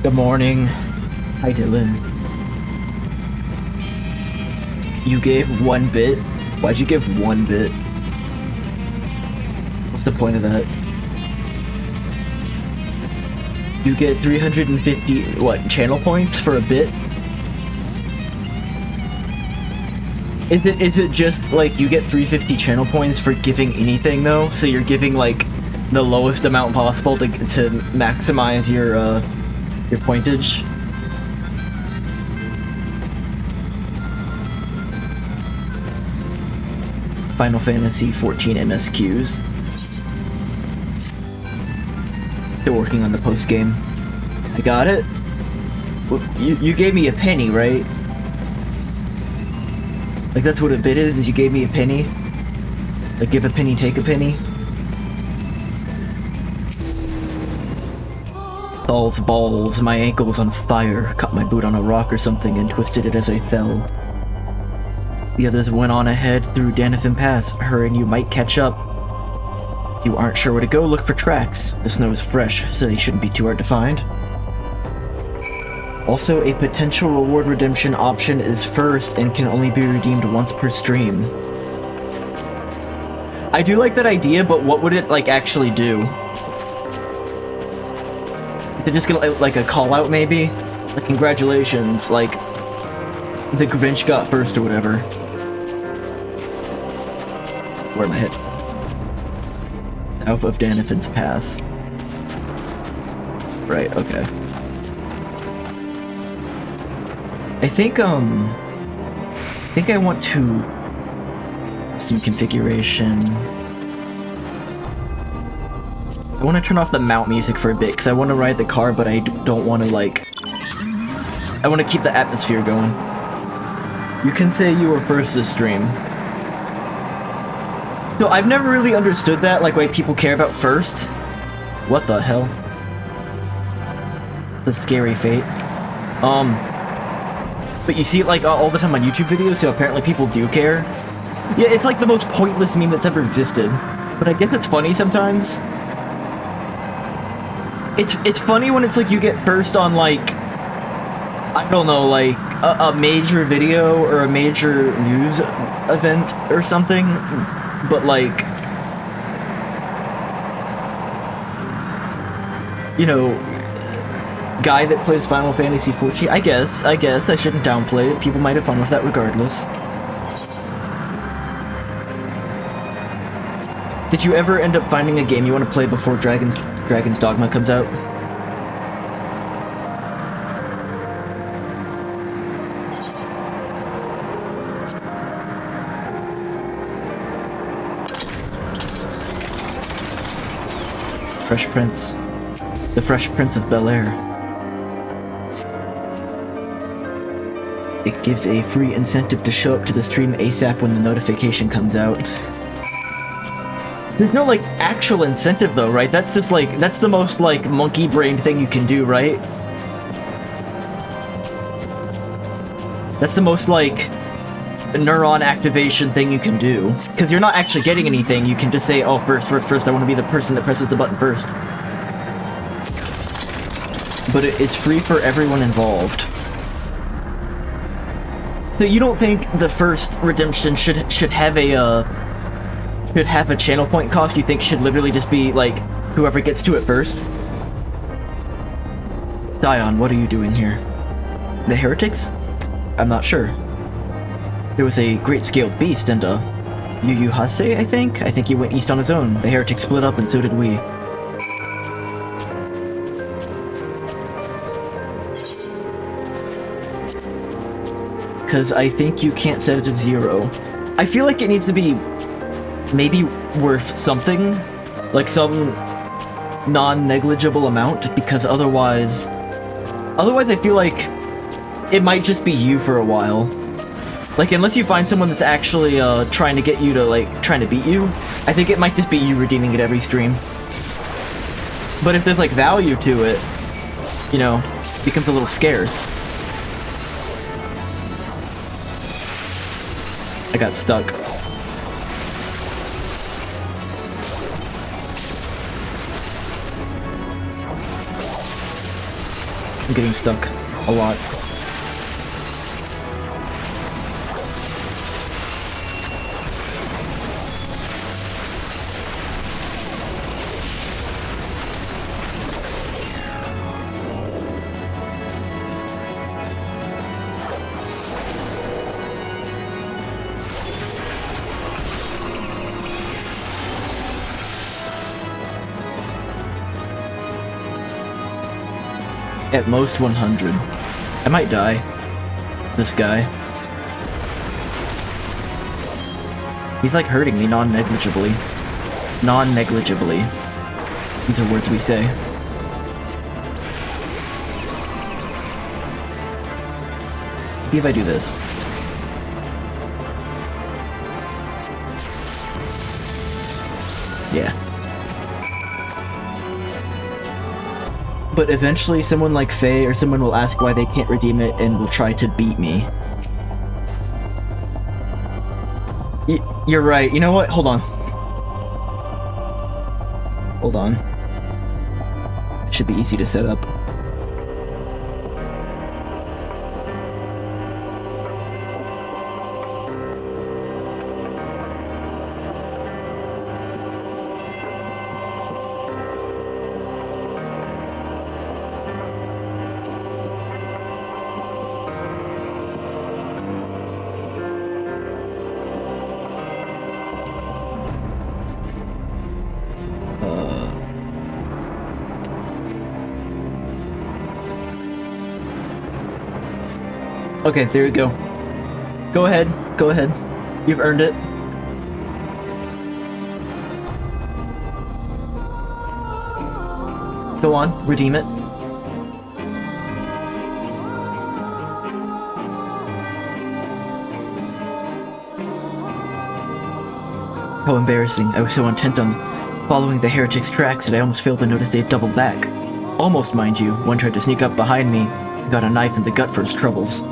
Good morning. Hi, Dylan. You gave 1 bit? Why'd you give 1 bit? What's the point of that? You get 350, what, channel points for a bit? Is it just, like, you get 350 channel points for giving anything, though? So you're giving, like, the lowest amount possible to maximize your pointage? Final Fantasy XIV MSQs. Still working on the post-game. I got it? Well, you gave me a penny, right? Like, that's what a bit is you gave me a penny? Like, give a penny, take a penny? Balls, my ankle's on fire. Caught my boot on a rock or something and twisted it as I fell. The others went on ahead through Danathan Pass. Her and you might catch up. If you aren't sure where to go, look for tracks. The snow is fresh, so they shouldn't be too hard to find. Also, a potential reward redemption option is first and can only be redeemed once per stream. I do like that idea, but what would it, like, actually do? Is it just gonna, like, a call-out, maybe? Like, congratulations, like, the Grinch got first or whatever. Where am I hit? South of Danathan's Pass. Right, okay. I think I want to... some configuration... I want to turn off the mount music for a bit, because I want to ride the car, but I don't want to, like... I want to keep the atmosphere going. You can say you were first to stream. So I've never really understood that, like, why people care about first. What the hell? It's a scary fate. But you see it, like, all the time on YouTube videos, so apparently people do care. Yeah, it's like the most pointless meme that's ever existed. But I guess it's funny sometimes. It's funny when it's like you get first on, like, I don't know, like a major video or a major news event or something, but like, you know, guy that plays Final Fantasy XIV, I guess I shouldn't downplay it. People might have fun with that regardless. Did you ever end up finding a game you want to play before Dragon's Dogma comes out? Fresh Prince. The Fresh Prince of Bel-Air. It gives a free incentive to show up to the stream ASAP when the notification comes out. There's no, like, actual incentive, though, right? That's just, like, that's the most, like, monkey-brained thing you can do, right? That's the most, like, neuron activation thing you can do. Because you're not actually getting anything, you can just say, oh, first, I want to be the person that presses the button first. But it's free for everyone involved. So you don't think the first redemption should have a channel point cost? You think should literally just be like whoever gets to it first? Dion, what are you doing here? The heretics? I'm not sure. There was a great scaled beast and Yu Yu Hase, I think he went east on his own. The heretics split up and so did we. Because I think you can't set it to 0. I feel like it needs to be maybe worth something, like some non-negligible amount, because otherwise I feel like it might just be you for a while. Like, unless you find someone that's actually trying to get you to, like, trying to beat you, I think it might just be you redeeming it every stream. But if there's, like, value to it, you know, it becomes a little scarce. I got stuck. I'm getting stuck a lot. At most 100. I might die. This guy. He's like hurting me non-negligibly. Non-negligibly. These are words we say. See if I do this. Yeah. But eventually someone like Faye or someone will ask why they can't redeem it and will try to beat me. You're right. You know what? Hold on. Hold on. It should be easy to set up. Okay, there you go. Go ahead. Go ahead. You've earned it. Go on. Redeem it. How embarrassing. I was so intent on following the heretic's tracks that I almost failed to notice they had doubled back. Almost, mind you. One tried to sneak up behind me and got a knife in the gut for his troubles.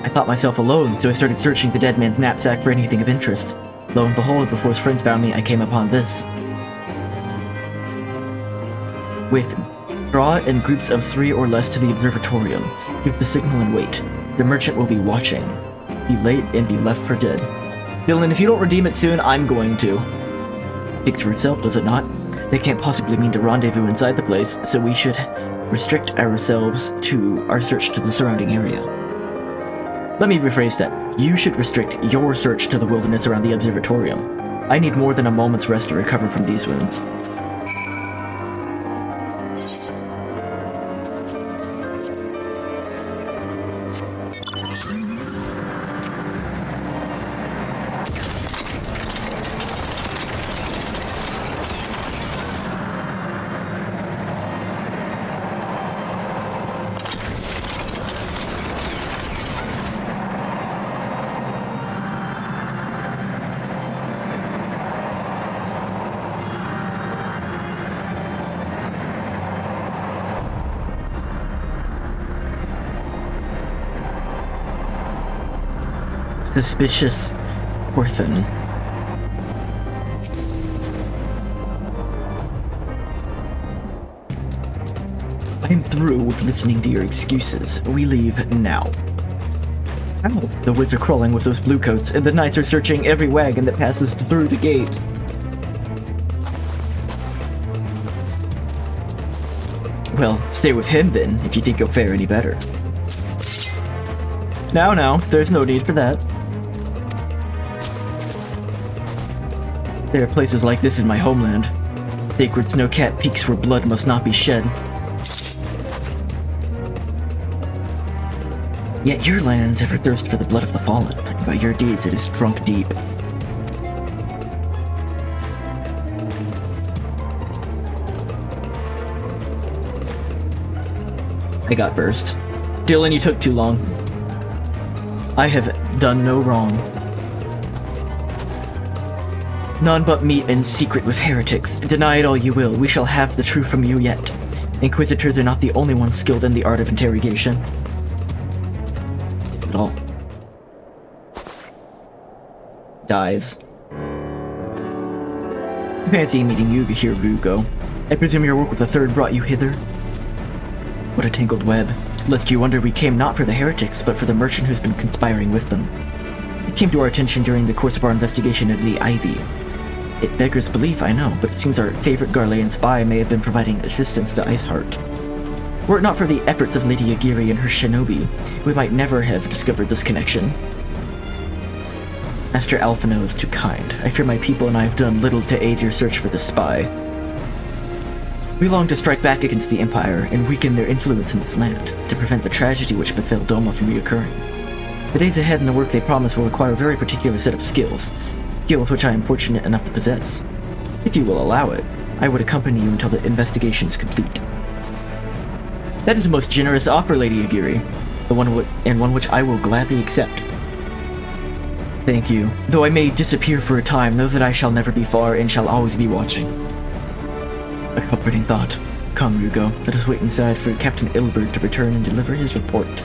I thought myself alone, so I started searching the dead man's knapsack for anything of interest. Lo and behold, before his friends found me, I came upon this. Within. Draw in groups of 3 or less to the observatorium. Give the signal and wait. The merchant will be watching. Be late and be left for dead. Dylan, if you don't redeem it soon, I'm going to. Speaks for itself, does it not? They can't possibly mean to rendezvous inside the place, so we should restrict ourselves to our search to the surrounding area. Let me rephrase that. You should restrict your search to the wilderness around the observatorium. I need more than a moment's rest to recover from these wounds. Suspicious Orphan. I'm through with listening to your excuses. We leave now. Ow! The woods are crawling with those bluecoats, and the knights are searching every wagon that passes through the gate. Well, stay with him then, if you think you'll fare any better. Now, there's no need for that. There are places like this in my homeland. Sacred snow-capped peaks where blood must not be shed. Yet your lands ever thirst for the blood of the fallen, and by your deeds it is drunk deep. I got first. Dylan, you took too long. I have done no wrong. None but meet in secret with heretics. Deny it all you will, we shall have the truth from you yet. Inquisitors are not the only ones skilled in the art of interrogation. At all. Dies. Fancy meeting you here, Rugo. I presume your work with the Third brought you hither? What a tangled web. Lest you wonder, we came not for the heretics, but for the merchant who's been conspiring with them. It came to our attention during the course of our investigation into the Ivy. It beggars belief, I know, but it seems our favorite Garlean spy may have been providing assistance to Iceheart. Were it not for the efforts of Lady Agiri and her shinobi, we might never have discovered this connection. Master Alphino is too kind. I fear my people and I have done little to aid your search for the spy. We long to strike back against the Empire and weaken their influence in this land, to prevent the tragedy which befell Doma from reoccurring. The days ahead and the work they promise will require a very particular set of skills which I am fortunate enough to possess. If you will allow it, I would accompany you until the investigation is complete. That is a most generous offer, Lady Agiri, one which I will gladly accept. Thank you. Though I may disappear for a time, know that I shall never be far and shall always be watching. A comforting thought. Come, Rugo, let us wait inside for Captain Ilbert to return and deliver his report.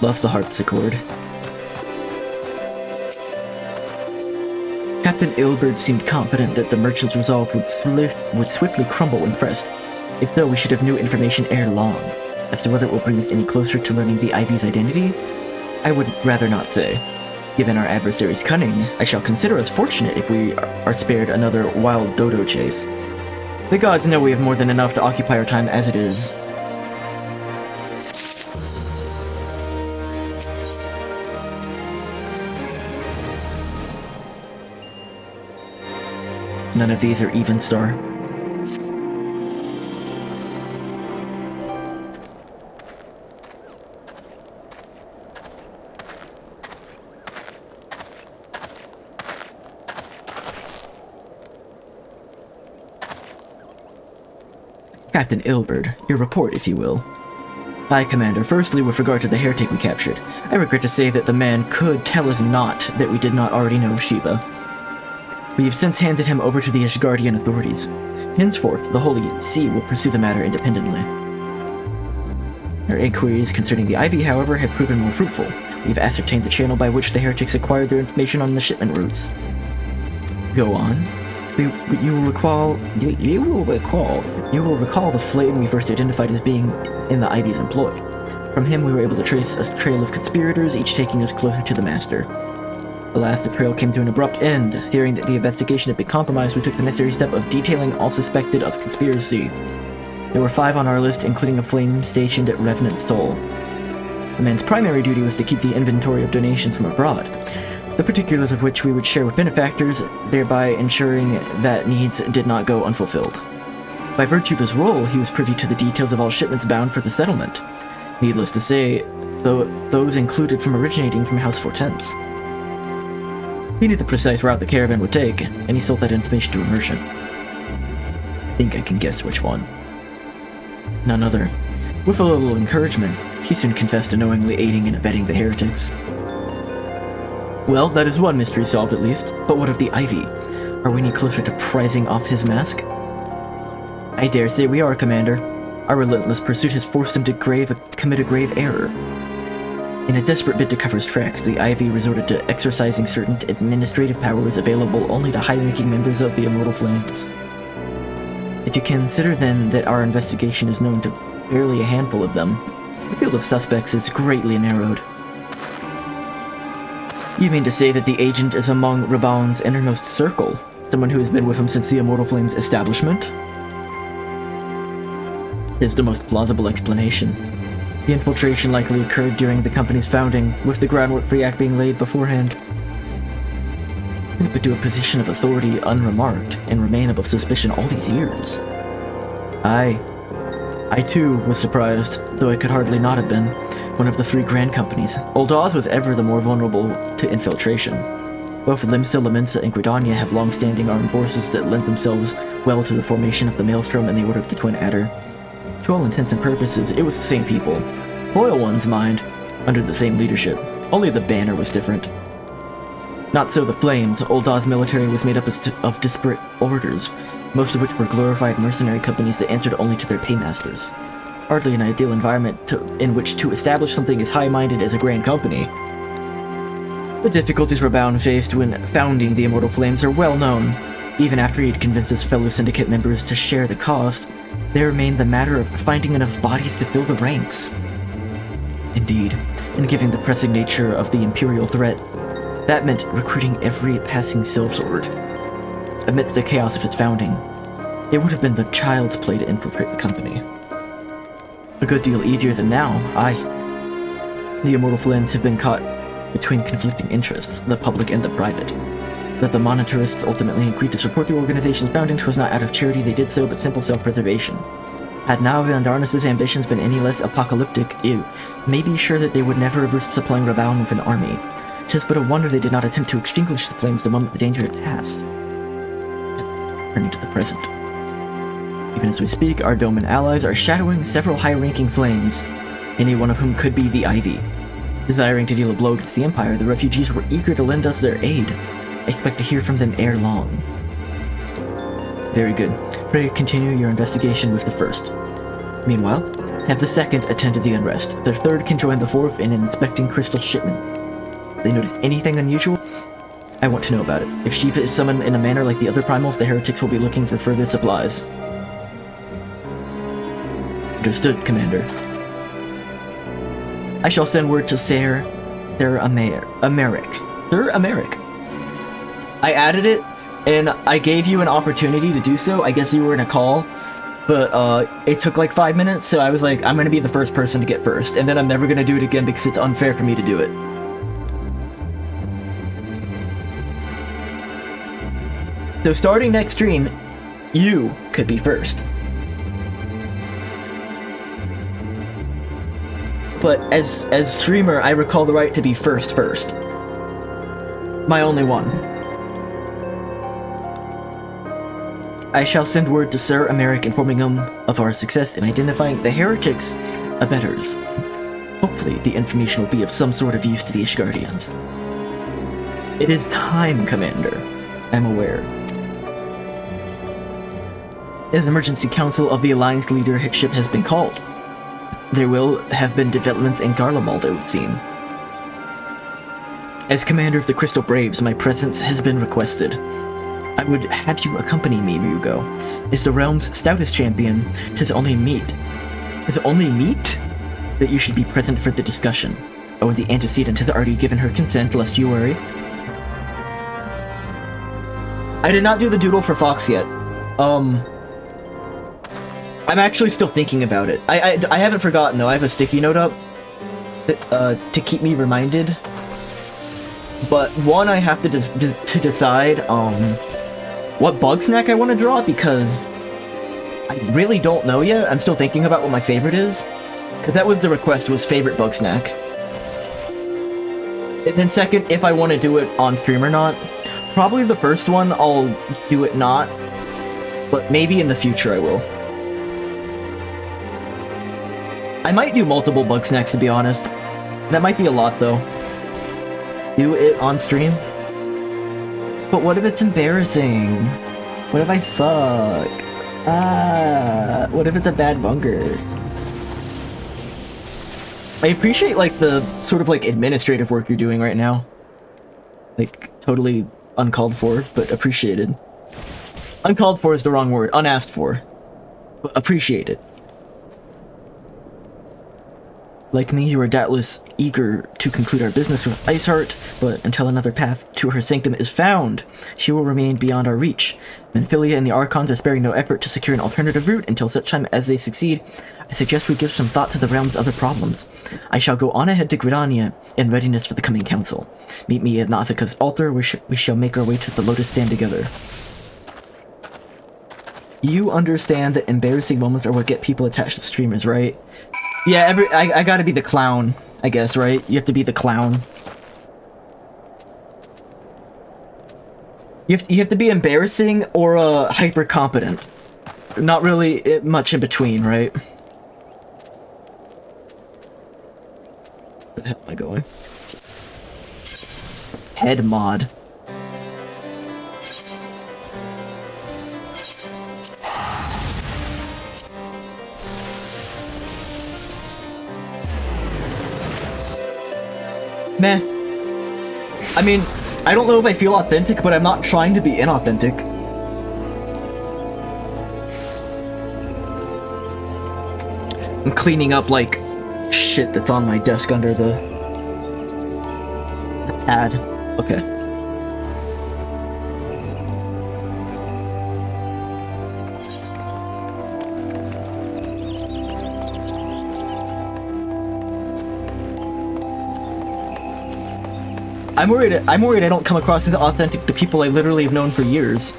Love the harpsichord. Captain Ilbert seemed confident that the merchant's resolve would swiftly crumble when pressed. If so, we should have new information ere long. As to whether it will bring us any closer to learning the Ivy's identity, I would rather not say. Given our adversary's cunning, I shall consider us fortunate if we are spared another wild dodo chase. The gods know we have more than enough to occupy our time as it is. None of these are even star. Captain Ilbert, your report, if you will. Aye, Commander. Firstly, with regard to the heretic we captured, I regret to say that the man could tell us not that we did not already know of Shiva. We have since handed him over to the Ashgardian authorities. Henceforth, the Holy See will pursue the matter independently. Our inquiries concerning the Ivy, however, have proven more fruitful. We have ascertained the channel by which the heretics acquired their information on the shipment routes. Go on. You will recall the flame we first identified as being in the Ivy's employ. From him, we were able to trace a trail of conspirators, each taking us closer to the Master. Alas, the trail came to an abrupt end. Hearing that the investigation had been compromised, we took the necessary step of detailing all suspected of conspiracy. There were 5 on our list, including a flame stationed at Revenant's Toll. The man's primary duty was to keep the inventory of donations from abroad, the particulars of which we would share with benefactors, thereby ensuring that needs did not go unfulfilled. By virtue of his role, he was privy to the details of all shipments bound for the settlement. Needless to say, those included from originating from House Fortemps. He knew the precise route the caravan would take, and he sold that information to a merchant. I think I can guess which one. None other. With a little encouragement, he soon confessed to knowingly aiding and abetting the heretics. Well, that is one mystery solved at least, but what of the Ivy? Are we any closer to prizing off his mask? I dare say we are, Commander. Our relentless pursuit has forced him to commit a grave error. In a desperate bid to cover his tracks, the Ivy resorted to exercising certain administrative powers available only to high-ranking members of the Immortal Flames. If you consider then that our investigation is known to barely a handful of them, the field of suspects is greatly narrowed. You mean to say that the agent is among Reborn's innermost circle? Someone who has been with him since the Immortal Flames' establishment? Is the most plausible explanation. The infiltration likely occurred during the company's founding, with the groundwork for the act being laid beforehand. But to a position of authority unremarked, and remain above suspicion all these years. I too was surprised, though I could hardly not have been. One of the 3 grand companies, Old Oz was ever the more vulnerable to infiltration. Both Limsa, Lamensa, and Gridania have long-standing armed forces that lent themselves well to the formation of the Maelstrom and the Order of the Twin Adder. To all intents and purposes, it was the same people. Loyal ones, mind, under the same leadership. Only the banner was different. Not so the Flames. Old Oz military was made up of disparate orders, most of which were glorified mercenary companies that answered only to their paymasters. Hardly an ideal environment in which to establish something as high-minded as a grand company. The difficulties Reborn faced when founding the Immortal Flames are well known. Even after he had convinced his fellow syndicate members to share the cost, there remained the matter of finding enough bodies to fill the ranks. Indeed, and given the pressing nature of the Imperial threat, that meant recruiting every passing sellsword. Amidst the chaos of its founding, it would have been the child's play to infiltrate the company. A good deal easier than now, aye. The Immortal Flames have been caught between conflicting interests, the public and the private. That the monetarists ultimately agreed to support the organization's founding was not out of charity, they did so, but simple self-preservation. Had Nava and Darnus's ambitions been any less apocalyptic, you may be sure that they would never have risked supplying Reborn with an army. 'Tis but a wonder they did not attempt to extinguish the flames the moment the danger had passed. Turning to the present. Even as we speak, our dome and allies are shadowing several high-ranking flames, any one of whom could be the Ivy. Desiring to deal a blow against the Empire, the refugees were eager to lend us their aid. I expect to hear from them ere long. Very good. Pray continue your investigation with the first. Meanwhile, have the second attend to the unrest. The third can join the fourth in inspecting crystal shipments. They notice anything unusual? I want to know about it. If Shiva is summoned in a manner like the other primals, the heretics will be looking for further supplies. Understood, Commander. I shall send word to Sir Americ. Sir Americ. I added it, and I gave you an opportunity to do so. I guess you were in a call, but it took like 5 minutes, so I was like, I'm gonna be the first person to get first, and then I'm never gonna do it again because it's unfair for me to do it. So starting next stream, you could be first. But as streamer, I recall the right to be first. My only one. I shall send word to Sir Americ informing him of our success in identifying the heretics' abettors. Hopefully, the information will be of some sort of use to the Ishgardians. It is time, Commander. I'm aware. An emergency council of the Alliance leadership has been called. There will have been developments in Garlemald, it would seem. As commander of the Crystal Braves, my presence has been requested. I would have you accompany me, Ryugo. As the realm's stoutest champion, 'tis only meet that you should be present for the discussion. Oh, and the antecedent has already given her consent, lest you worry. I did not do the doodle for Fox yet. I'm actually still thinking about it. I haven't forgotten, though. I have a sticky note up to keep me reminded. But one, I have to decide what bug snack I want to draw, because I really don't know yet. I'm still thinking about what my favorite is. Because that was the request, was favorite bug snack. And then second, if I want to do it on stream or not. Probably the first one, I'll do it not. But maybe in the future I will. I might do multiple bug snacks, to be honest. That might be a lot, though. Do it on stream? But what if it's embarrassing? What if I suck? What if it's a bad bunker? I appreciate, like, the sort of, like, administrative work you're doing right now. Like, totally uncalled for, but appreciated. Uncalled for is the wrong word. Unasked for. But appreciated. Like me, you are doubtless eager to conclude our business with Iceheart, but until another path to her sanctum is found, she will remain beyond our reach. Menphilia and the Archons are sparing no effort to secure an alternative route. Until such time as they succeed, I suggest we give some thought to the realm's other problems. I shall go on ahead to Gridania in readiness for the coming council. Meet me at Nafika's altar, where we shall make our way to the Lotus Stand together. You understand that embarrassing moments are what get people attached to streamers, right? Yeah, I gotta be the clown, I guess, right? You have to be the clown. You have to be embarrassing or hyper competent. Not really much in between, right? the hell am I going? Head mod. Meh. I mean, I don't know if I feel authentic, but I'm not trying to be inauthentic. I'm cleaning up, like, shit that's on my desk under the pad. Okay. I'm worried I don't come across as authentic to people I literally have known for years.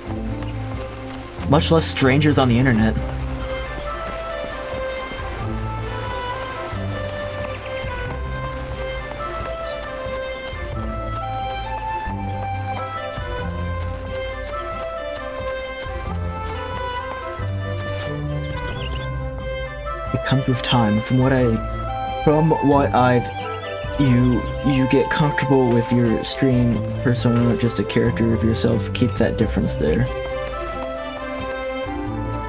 Much less strangers on the internet. It comes with time. From what I've you get comfortable with your stream persona, just a character of yourself. Keep that difference there.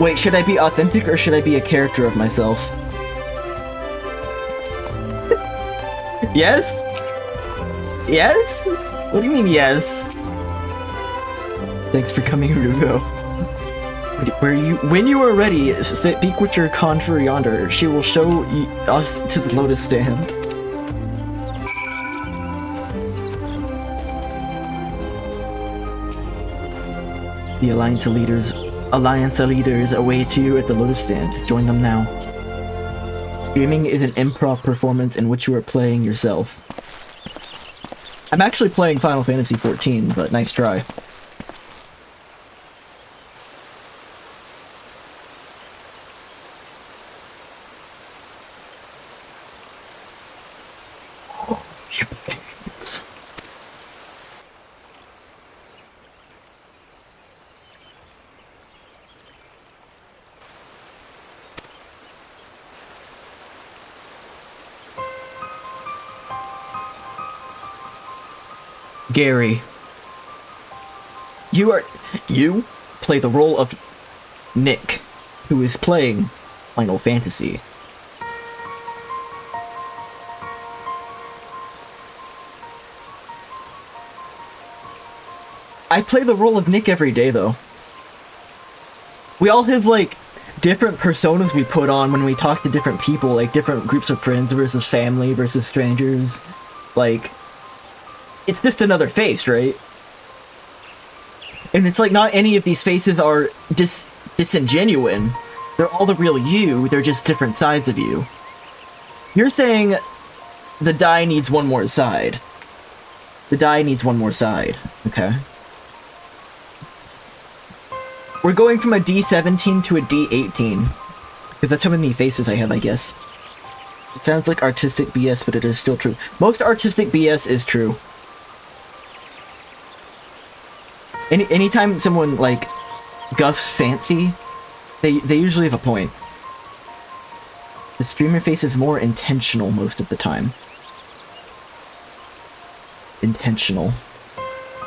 Wait, should I be authentic or should I be a character of myself? Yes? Yes? What do you mean yes? Thanks for coming, Rugo. When you are ready, speak with your conjurer yonder. She will show us to the lotus stand. The Alliance leaders await you at the lotus stand. Join them now. Streaming is an improv performance in which you are playing yourself. I'm actually playing Final Fantasy XIV, but nice try. Gary, you play the role of Nick, who is playing Final Fantasy. I play the role of Nick every day, though. We all have, like, different personas we put on when we talk to different people, like different groups of friends versus family versus strangers. Like, it's just another face, right? And it's like not any of these faces are disingenuine. They're all the real you, they're just different sides of you. You're saying the die needs one more side. The die needs one more side. Okay. We're going from a D17 to a D18. Because that's how many faces I have, I guess. It sounds like artistic BS, but it is still true. Most artistic BS is true. Anytime someone, like, guffs fancy, they usually have a point. The streamer face is more intentional most of the time. Intentional.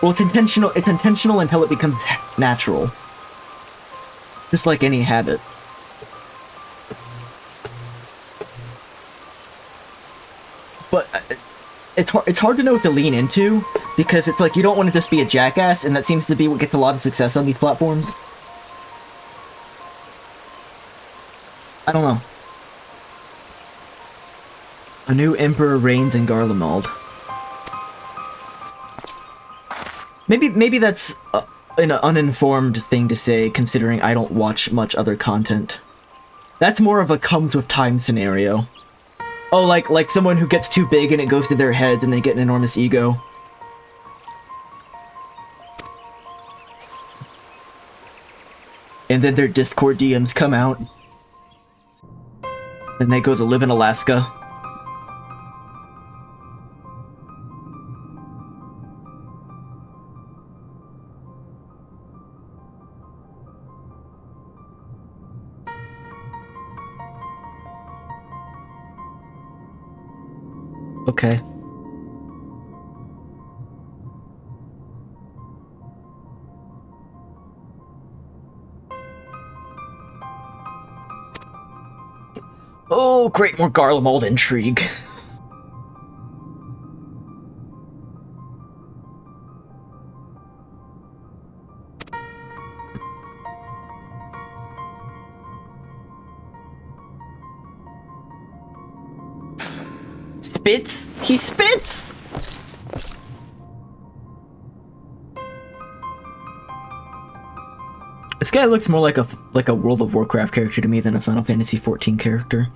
Well, it's intentional until it becomes natural. Just like any habit. But it's hard to know what to lean into, because it's like you don't want to just be a jackass, and that seems to be what gets a lot of success on these platforms. I don't know. A new emperor reigns in Garlemald. Maybe that's an uninformed thing to say, considering I don't watch much other content. That's more of a comes with time scenario. Oh, like someone who gets too big and it goes to their heads and they get an enormous ego. And then their Discord DMs come out. And they go to live in Alaska. Okay. Oh, great, more Garlemald intrigue. Spits? He spits! This guy looks more like a World of Warcraft character to me than a Final Fantasy XIV character.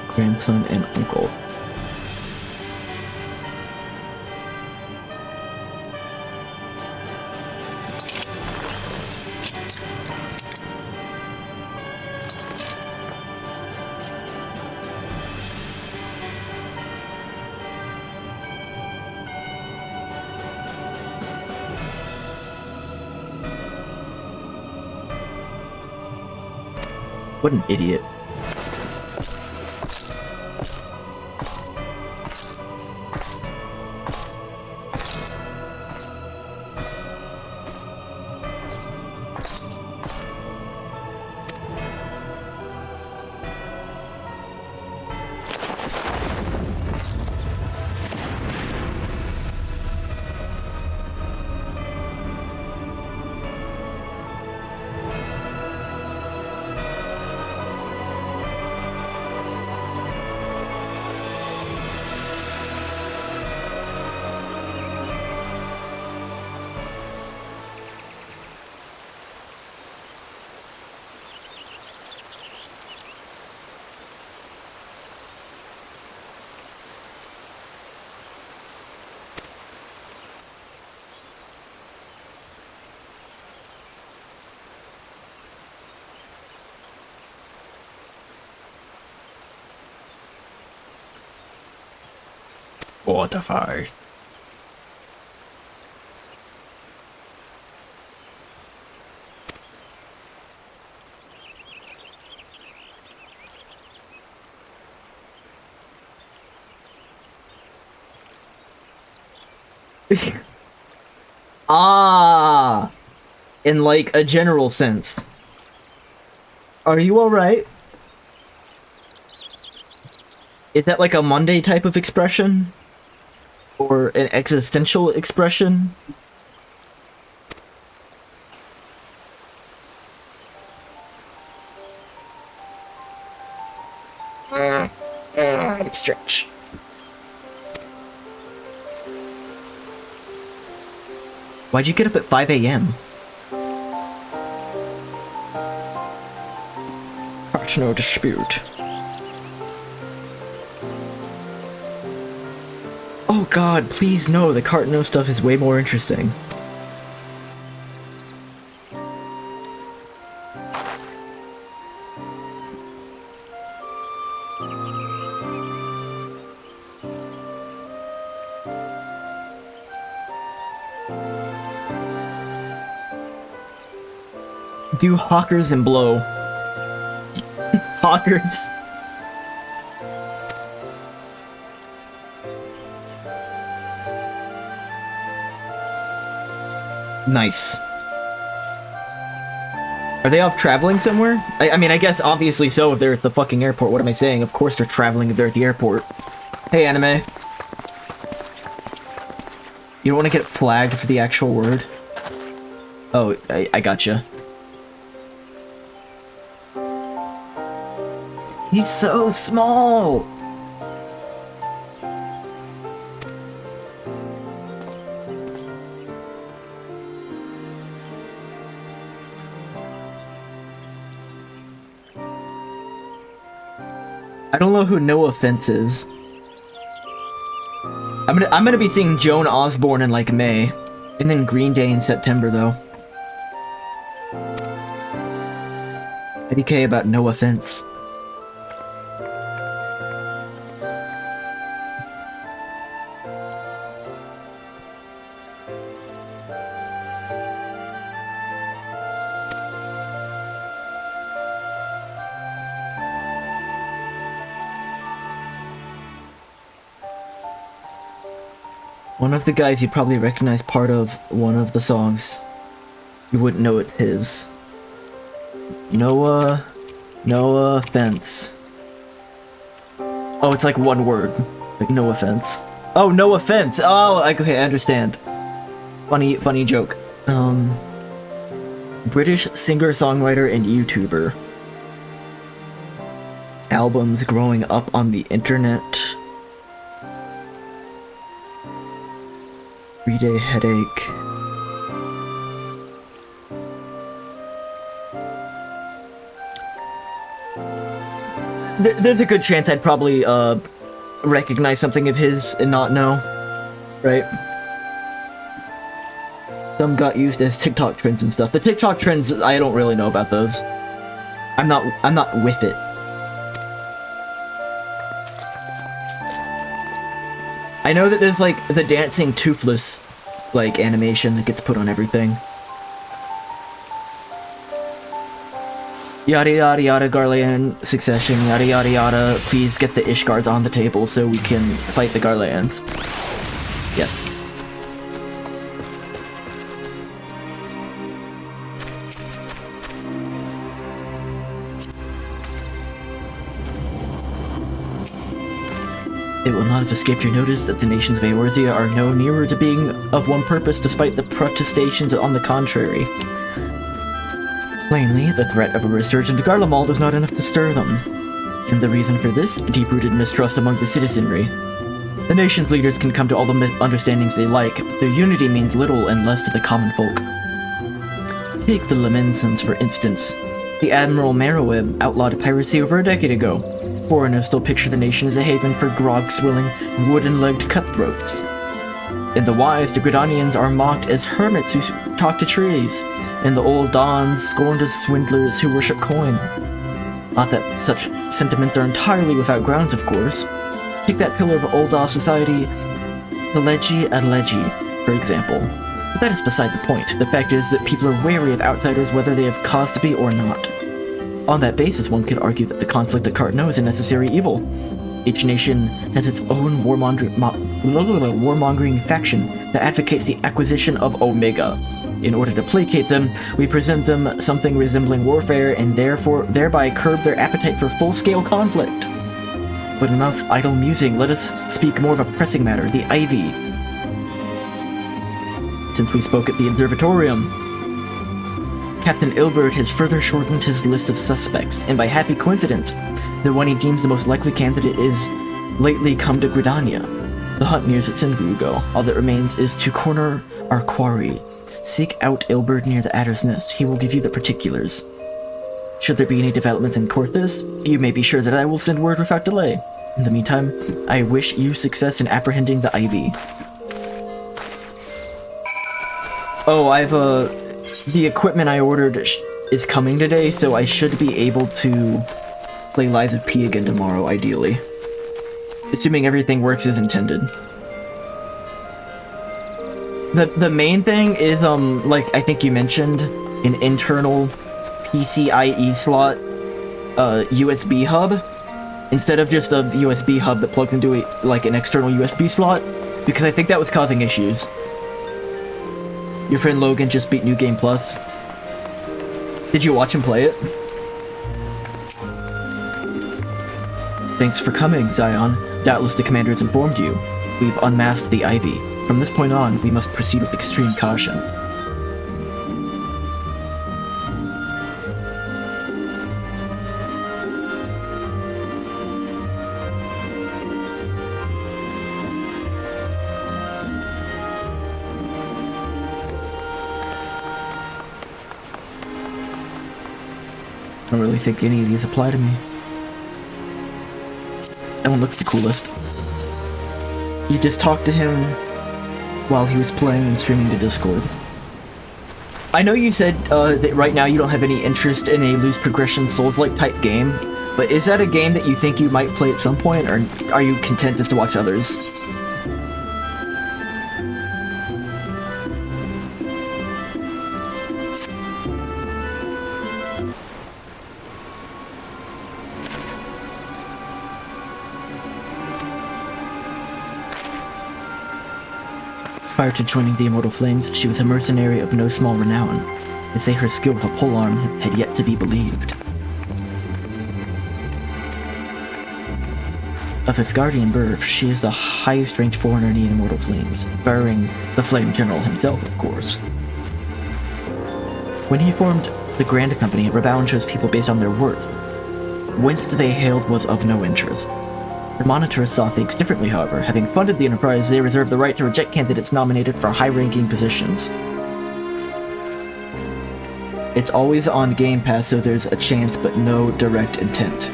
Grandson and uncle. What an idiot. What the fuck? Ah, in like a general sense. Are you alright? Is that like a Monday type of expression? Or an existential expression? Stretch. Why'd you get up at 5 a.m.? Heart no dispute. Oh god, please no, the Cartno stuff is way more interesting. Do hawkers and blow. Hawkers. Nice. Are they off traveling somewhere? I mean, I guess obviously so if they're at the fucking airport. What am I saying? Of course they're traveling if they're at the airport. Hey, anime. You don't want to get flagged for the actual word? Oh, I gotcha. He's so small! I don't know who No Offense is. I'm gonna be seeing Joan Osborne in like May, and then Green Day in September though. IDK about no offense. One of the guys you probably recognize part of one of the songs. You wouldn't know it's his. No offense. Oh, it's like one word. Like, no offense. Oh, no offense! Oh, okay, I understand. Funny joke. British singer-songwriter and YouTuber. Albums growing up on the internet. 3-Day Headache. There's a good chance I'd probably recognize something of his and not know, right? Some got used as TikTok trends and stuff. The TikTok trends, I don't really know about those. I'm not with it. I know that there's like the dancing toothless like animation that gets put on everything. Yada yada yada, Garlean succession, yada yada yada, please get the Ishgards on the table so we can fight the Garleans. Yes. It will not have escaped your notice that the nations of Eorzea are no nearer to being of one purpose despite the protestations on the contrary. Plainly, the threat of a resurgent Garlemald is not enough to stir them. And the reason for this? Deep-rooted mistrust among the citizenry. The nation's leaders can come to all the understandings they like, but their unity means little and less to the common folk. Take the Lemensons, for instance. The Admiral Meroweb outlawed piracy over a decade ago. Foreigners still picture the nation as a haven for grog-swilling, wooden-legged cutthroats. In the Wise, the Gridanians are mocked as hermits who talk to trees, and the Old Dons scorned as swindlers who worship coin. Not that such sentiments are entirely without grounds, of course. Take that pillar of Old Daw society, Alegi Alegi, for example. But that is beside the point. The fact is that people are wary of outsiders whether they have cause to be or not. On that basis, one could argue that the conflict at Cartno is a necessary evil. Each nation has its own warmongering faction that advocates the acquisition of Omega. In order to placate them, we present them something resembling warfare and thereby curb their appetite for full-scale conflict. But enough idle musing, let us speak more of a pressing matter, the Ivy. Since we spoke at the Observatorium, Captain Ilbert has further shortened his list of suspects, and by happy coincidence, the one he deems the most likely candidate is lately come to Gridania. The hunt nears its end, Rugo. All that remains is to corner our quarry. Seek out Ilbert near the Adder's Nest. He will give you the particulars. Should there be any developments in Korthus, you may be sure that I will send word without delay. In the meantime, I wish you success in apprehending the Ivy. Oh, the equipment I ordered is coming today, so I should be able to play Lies of P again tomorrow, ideally. Assuming everything works as intended. The main thing is, like I think you mentioned, an internal PCIe slot, USB hub, instead of just a USB hub that plugs into an external USB slot, because I think that was causing issues. Your friend Logan just beat New Game Plus. Did you watch him play it? Thanks for coming, Zion. Doubtless the commander has informed you. We've unmasked the Ivy. From this point on, we must proceed with extreme caution. I don't really think any of these apply to me. That one looks the coolest. You just talked to him while he was playing and streaming to Discord. I know you said that right now you don't have any interest in a loose progression Souls-like type game, but is that a game that you think you might play at some point, or are you content just to watch others? Prior to joining the Immortal Flames, she was a mercenary of no small renown. To say her skill with a polearm had yet to be believed. Of Ithgardian birth, she is the highest ranked foreigner in the Immortal Flames, barring the Flame General himself, of course. When he formed the Grand Company, Reborn chose people based on their worth. Whence they hailed was of no interest. The Monitors saw things differently, however. Having funded the enterprise, they reserved the right to reject candidates nominated for high-ranking positions. It's always on Game Pass, so there's a chance but no direct intent.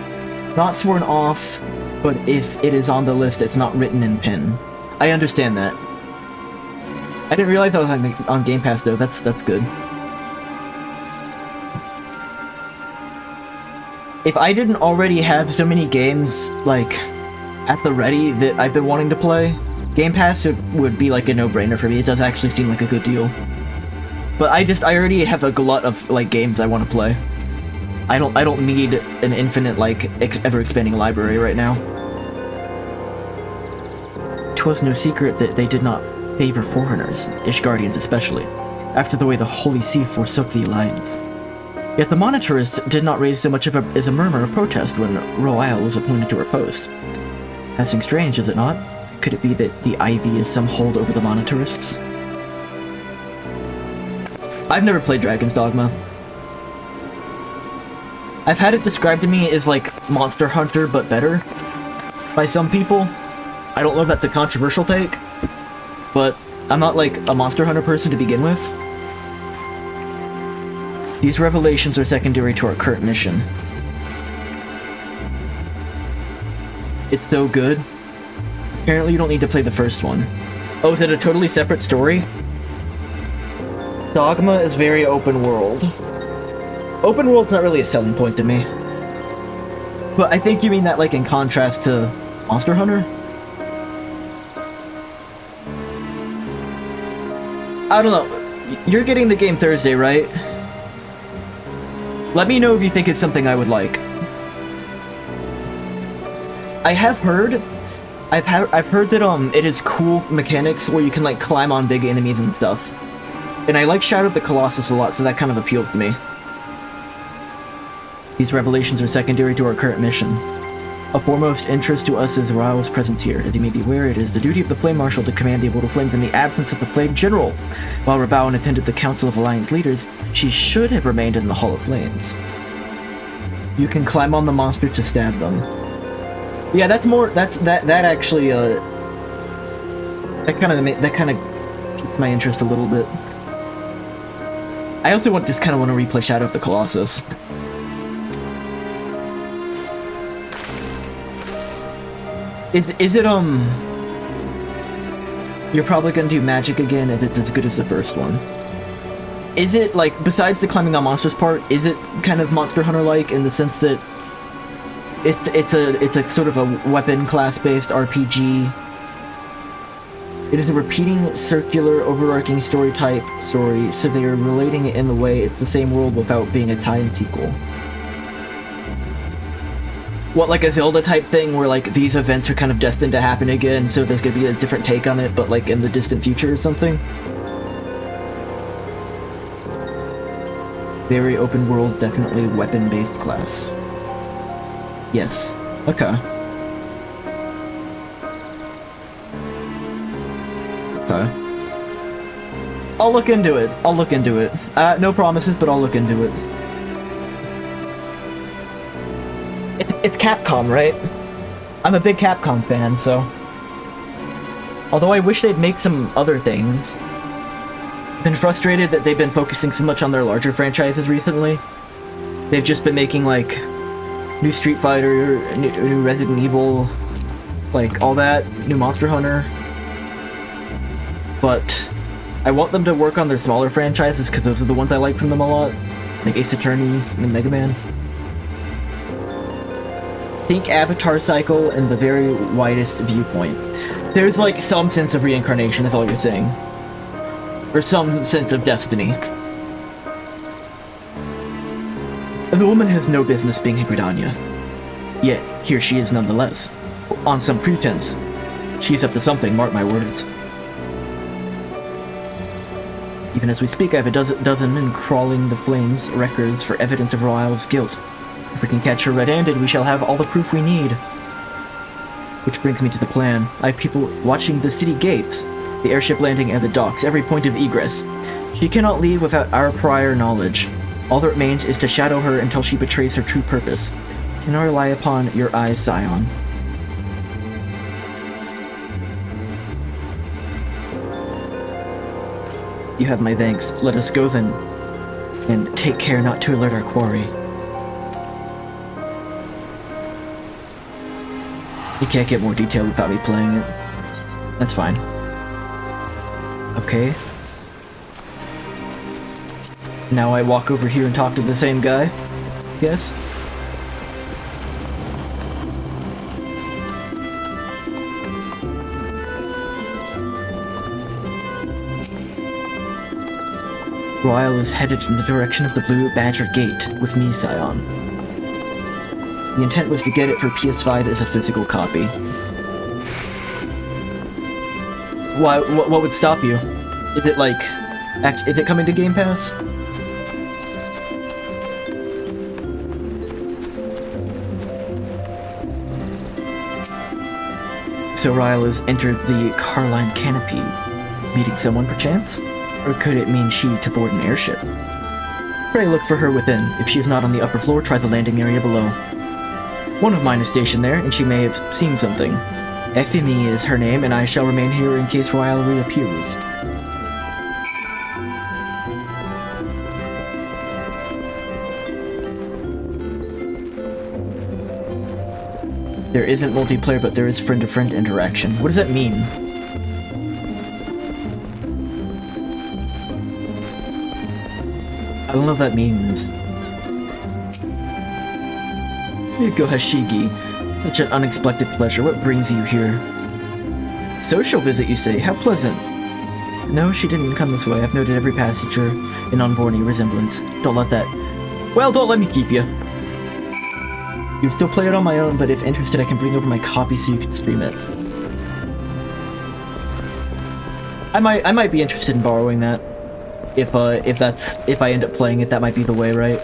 Not sworn off, but if it is on the list, it's not written in pen. I understand that. I didn't realize that was on Game Pass, though. That's good. If I didn't already have so many games, like, at the ready that I've been wanting to play, Game Pass would be like a no-brainer for me. It does actually seem like a good deal. But I already have a glut of like games I want to play. I don't need an infinite like ever-expanding library right now. 'Twas no secret that they did not favor foreigners, Ishgardians especially, after the way the Holy See forsook the Alliance. Yet the Monitorists did not raise so much as a murmur of protest when Royal was appointed to her post. Passing strange, is it not? Could it be that the Ivy is some hold over the Monitorists? I've never played Dragon's Dogma. I've had it described to me as like Monster Hunter, but better by some people. I don't know if that's a controversial take, but I'm not like a Monster Hunter person to begin with. These revelations are secondary to our current mission. It's so good. Apparently you don't need to play the first one. Oh, is it a totally separate story? Dogma is very open world. Open world's not really a selling point to me. But I think you mean that like in contrast to Monster Hunter? I don't know. You're getting the game Thursday, right? Let me know if you think it's something I would like. I have heard, I've heard that it is cool mechanics where you can like climb on big enemies and stuff, and I like Shadow of the Colossus a lot, so that kind of appeals to me. These revelations are secondary to our current mission. Of foremost interest to us is Rao's presence here. As you may be aware, it is the duty of the Flame Marshal to command the Immortal Flames in the absence of the Flame General. While Reborn attended the Council of Alliance Leaders, she should have remained in the Hall of Flames. You can climb on the monster to stab them. Yeah, that actually that kind of piques my interest a little bit. I also just kind of want to replay Shadow of the Colossus. Is it you're probably gonna do magic again if it's as good as the first one. Is it like, besides the climbing on monsters part, is it kind of Monster Hunter like in the sense that it's a sort of a weapon class based RPG? It is a repeating circular overarching story, so they are relating it in the way it's the same world without being a tie-in sequel. What, like a Zelda type thing where like these events are kind of destined to happen again, so there's gonna be a different take on it, but like in the distant future or something? Very open world, definitely weapon-based class. Yes. Okay. Okay. I'll look into it. No promises, but I'll look into it. It's Capcom, right? I'm a big Capcom fan, so... Although I wish they'd make some other things. Been frustrated that they've been focusing so much on their larger franchises recently. They've just been making, like, new Street Fighter, new Resident Evil, like, all that, new Monster Hunter. But I want them to work on their smaller franchises because those are the ones I like from them a lot. Like Ace Attorney and Mega Man. Think Avatar Cycle in the very widest viewpoint. There's like some sense of reincarnation, that's all you're saying. Or some sense of destiny. The woman has no business being in Gridania. Yet, here she is nonetheless. On some pretense. She's up to something, mark my words. Even as we speak, I have a dozen men crawling the flames records for evidence of Royale's guilt. If we can catch her red-handed, we shall have all the proof we need. Which brings me to the plan. I have people watching the city gates, the airship landing and the docks, every point of egress. She cannot leave without our prior knowledge. All that remains is to shadow her until she betrays her true purpose. Can I rely upon your eyes, Scion? You have my thanks. Let us go then. And take care not to alert our quarry. You can't get more detailed without me playing it. That's fine. Okay. Now I walk over here and talk to the same guy? Yes? Royale is headed in the direction of the Blue Badger Gate with me, Scion. The intent was to get it for PS5 as a physical copy. Why? What would stop you? Is it like... is it coming to Game Pass? So Ryle has entered the Carline Canopy, meeting someone perchance? Or could it mean she to board an airship? Pray look for her within. If she is not on the upper floor, try the landing area below. One of mine is stationed there, and she may have seen something. Ephemy is her name, and I shall remain here in case Royale reappears. There isn't multiplayer, but there is friend-to-friend interaction. What does that mean? I don't know what that means. Go Hashigi. Such an unexpected pleasure. What brings you here? Social visit, you say? How pleasant. No, she didn't come this way. I've noted every passenger in unborn resemblance. Don't let that... Well, don't let me keep you. You still play it on my own, but if interested, I can bring over my copy so you can stream it. I might be interested in borrowing that. If I end up playing it, that might be the way, right?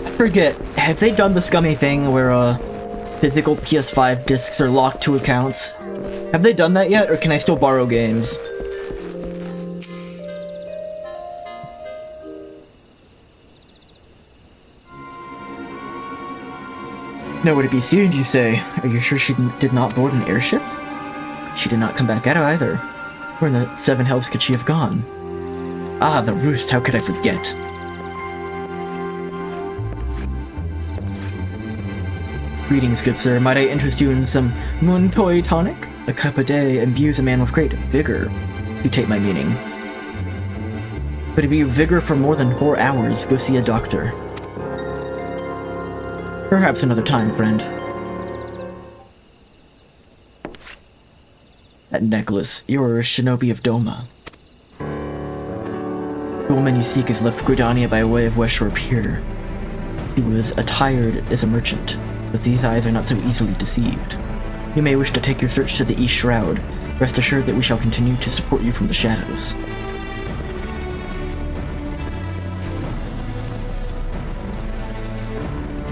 I forget, have they done the scummy thing where, physical PS5 discs are locked to accounts? Have they done that yet, or can I still borrow games? Nowhere to be seen, you say? Are you sure she did not board an airship? She did not come back out either. Where in the seven hells could she have gone? Ah, the roost, how could I forget? Greetings, good sir. Might I interest you in some Muntoi tonic? A cup a day imbues a man with great vigor. You take my meaning. But if you vigor for more than 4 hours, go see a doctor. Perhaps another time, friend. That necklace. You're a shinobi of Doma. The woman you seek has left Gridania by way of West Shore Pier. She was attired as a merchant, but these eyes are not so easily deceived. You may wish to take your search to the East Shroud. Rest assured that we shall continue to support you from the shadows.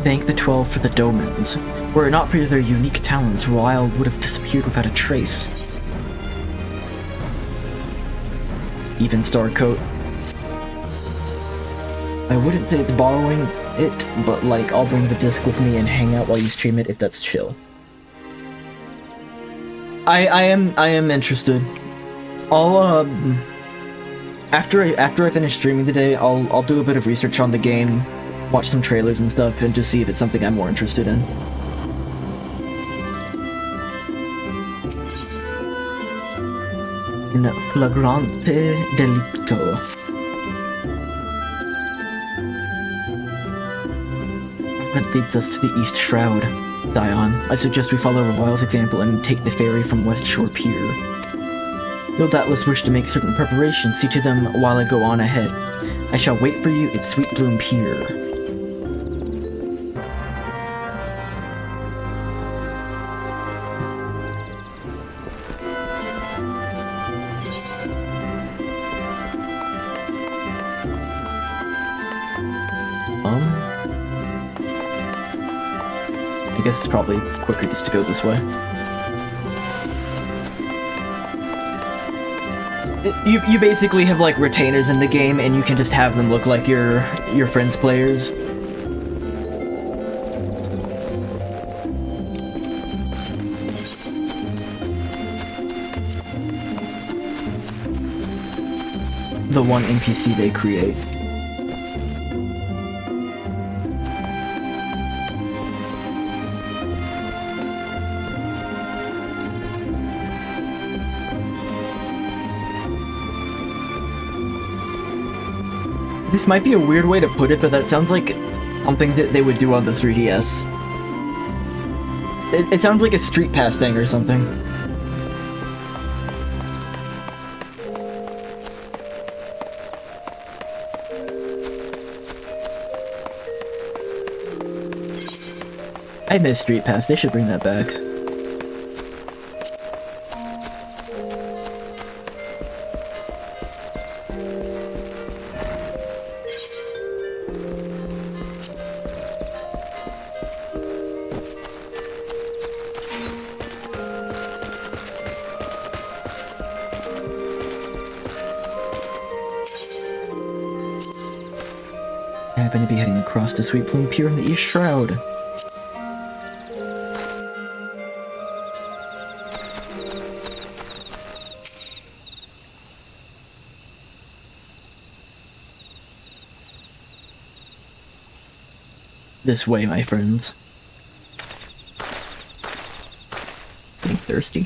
Thank the 12 for the Domans. Were it not for their unique talents, Royale would have disappeared without a trace. Even star coat. I wouldn't say it's borrowing it, but like I'll bring the disc with me and hang out while you stream it if that's chill. I am interested. I'll after I finish streaming today, I'll do a bit of research on the game, watch some trailers and stuff, and just see if it's something I'm more interested in. in flagrante delicto. That leads us to the East Shroud. Zion, I suggest we follow Royal's example and take the ferry from West Shore Pier. You'll doubtless wish to make certain preparations. See to them while I go on ahead. I shall wait for you at Sweet Bloom Pier. I guess it's probably quicker just to go this way. You basically have like retainers in the game, and you can just have them look like your friends' players. The one NPC they create. This might be a weird way to put it, but that sounds like something that they would do on the 3DS. It sounds like a Street Pass thing or something. I miss Street Pass, they should bring that back. I happen to be heading across to Sweet Bloom Pier in the East Shroud. This way, my friends. Getting thirsty.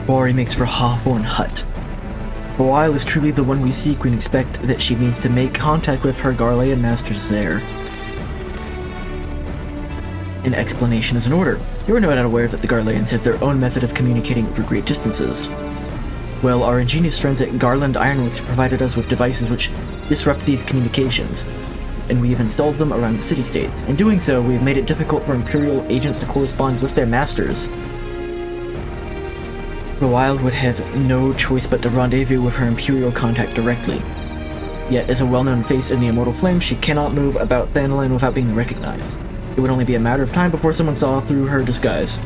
Quarry makes for Hawthorne Hut. If Royal is truly the one we seek, we can expect that she means to make contact with her Garlean masters there. An explanation is in order. You are no doubt aware that the Garleans have their own method of communicating over great distances. Well, our ingenious friends at Garland Ironworks have provided us with devices which disrupt these communications, and we have installed them around the city-states. In doing so, we have made it difficult for Imperial agents to correspond with their masters. Royal would have no choice but to rendezvous with her Imperial contact directly. Yet, as a well-known face in the Immortal Flame, she cannot move about Thanalan without being recognized. It would only be a matter of time before someone saw through her disguise.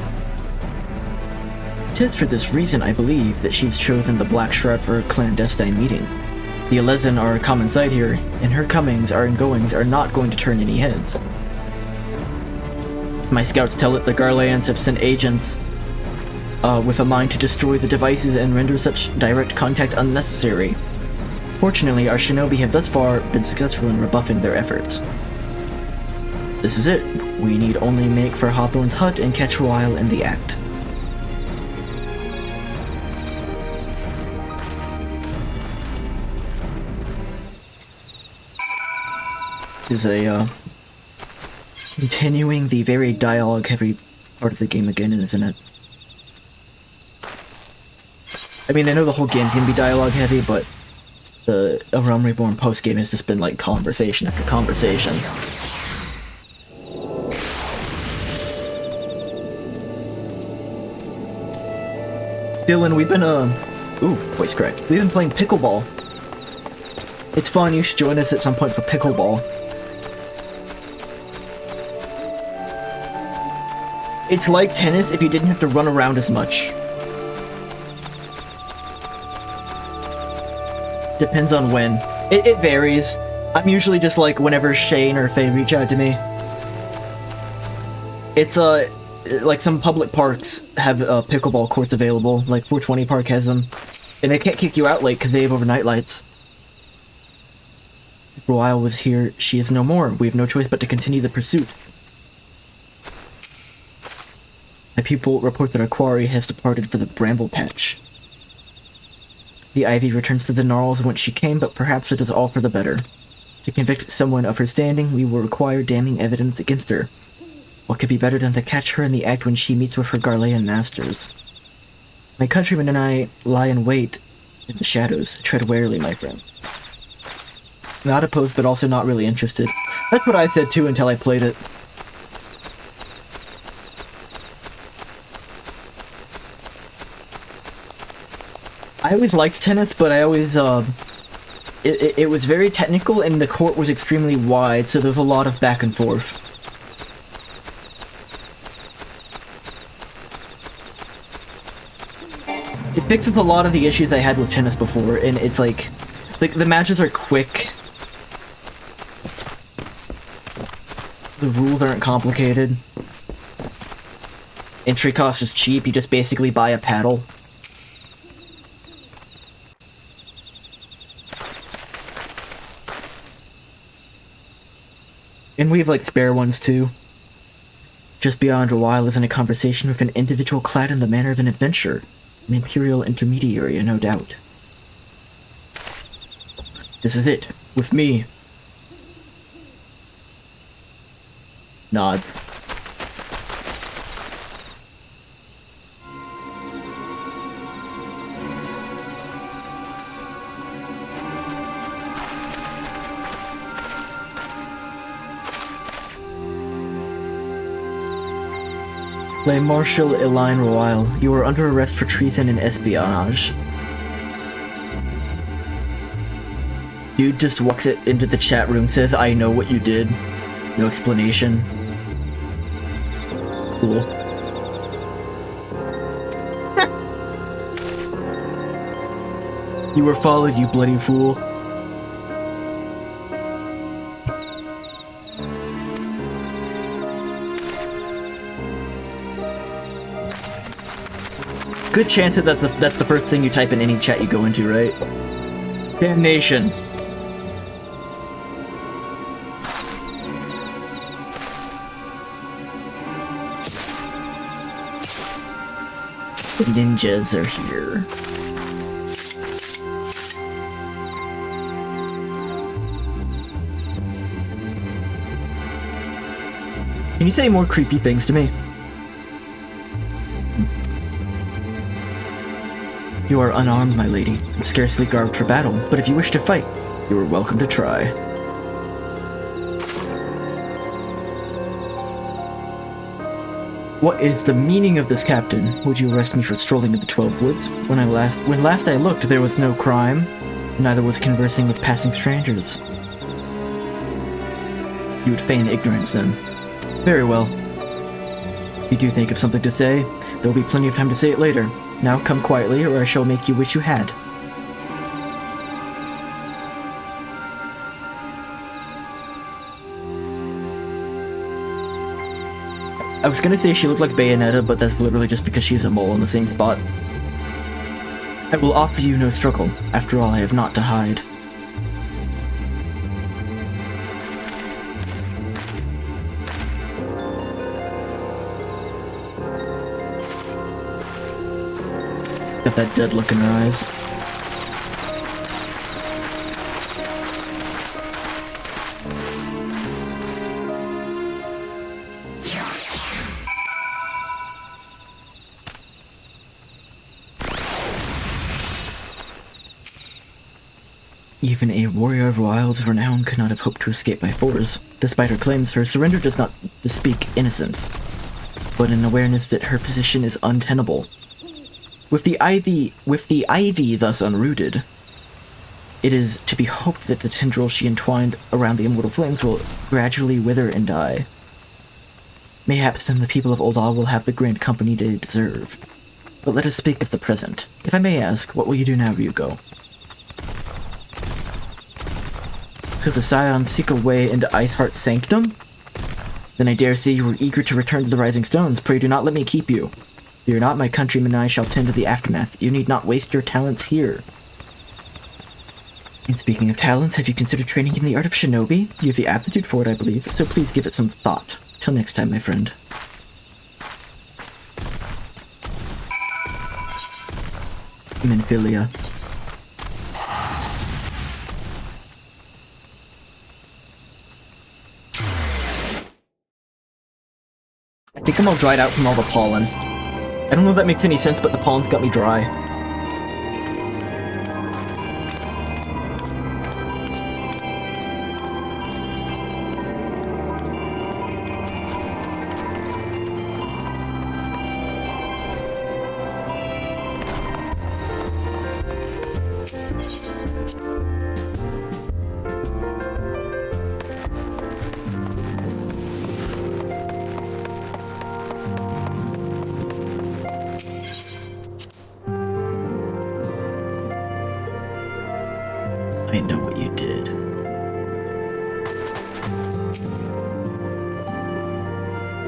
It is for this reason, I believe, that she's chosen the Black Shroud for her clandestine meeting. The Elezen are a common sight here, and her comings and goings are not going to turn any heads. As my scouts tell it, the Garleans have sent agents with a mind to destroy the devices and render such direct contact unnecessary. Fortunately, our shinobi have thus far been successful in rebuffing their efforts. This is it. We need only make for Hawthorne's hut and catch Royal in the act. Is a continuing the very dialogue-heavy part of the game again, isn't it? I mean, I know the whole game's gonna be dialogue-heavy, but the Realm Reborn post-game has just been like conversation after conversation. Dylan, we've been, ooh, voice crack. We've been playing pickleball. It's fun, you should join us at some point for pickleball. It's like tennis if you didn't have to run around as much. Depends on when. It varies. I'm usually just like whenever Shane or Faye reach out to me. It's, like some public parks have pickleball courts available, like 420 Park has them. And they can't kick you out late because they have overnight lights. Royal was here, she is no more. We have no choice but to continue the pursuit. My people report that our quarry has departed for the bramble patch. The ivy returns to the gnarls whence she came, but perhaps it is all for the better. To convict someone of her standing, we will require damning evidence against her. What could be better than to catch her in the act when she meets with her Garlean masters? My countrymen and I lie in wait in the shadows. Tread warily, my friend. Not opposed, but also not really interested. That's what I said too until I played it. I always liked tennis, but I always, it was very technical and the court was extremely wide, so there's a lot of back and forth. It fixes a lot of the issues I had with tennis before, and it's like the matches are quick. The rules aren't complicated. Entry cost is cheap, you just basically buy a paddle. And we have, like, spare ones, too. Just beyond a while is in a conversation with an individual clad in the manner of an adventurer. An imperial intermediary, no doubt. This is it. With me. Nods. Le Marshal Elaine Royal, you are under arrest for treason and espionage. Dude just walks it into the chat room, says, I know what you did. No explanation. Cool. You were followed, you bloody fool. Good chance that that's the first thing you type in any chat you go into, right? Damnation. The ninjas are here. Can you say more creepy things to me? You are unarmed, my lady, and scarcely garbed for battle, but if you wish to fight, you are welcome to try. What is the meaning of this, Captain? Would you arrest me for strolling in the 12 Woods? When last I looked, there was no crime, neither was conversing with passing strangers. You would feign ignorance, then. Very well. If you do think of something to say, there will be plenty of time to say it later. Now come quietly, or I shall make you wish you had. I was gonna say she looked like Bayonetta, but that's literally just because she's a mole in the same spot. I will offer you no struggle. After all, I have naught to hide. Got that dead look in her eyes. Even a warrior of Wild's renown could not have hoped to escape by force. Despite her claims, her surrender does not bespeak innocence, but an awareness that her position is untenable. With the ivy thus unrooted, it is to be hoped that the tendrils she entwined around the immortal flames will gradually wither and die. Mayhaps then the people of Oldal will have the grand company they deserve. But let us speak of the present. If I may ask, what will you do now, Ryugo? So the Scions seek a way into Iceheart's sanctum? Then I dare say you are eager to return to the Rising Stones. Pray do not let me keep you. Fear not, my countrymen, I shall tend to the aftermath. You need not waste your talents here. And speaking of talents, have you considered training in the art of shinobi? You have the aptitude for it, I believe, so please give it some thought. Till next time, my friend. Minfilia. I think I'm all dried out from all the pollen. I don't know if that makes any sense, but the pollen's got me dry. I know what you did.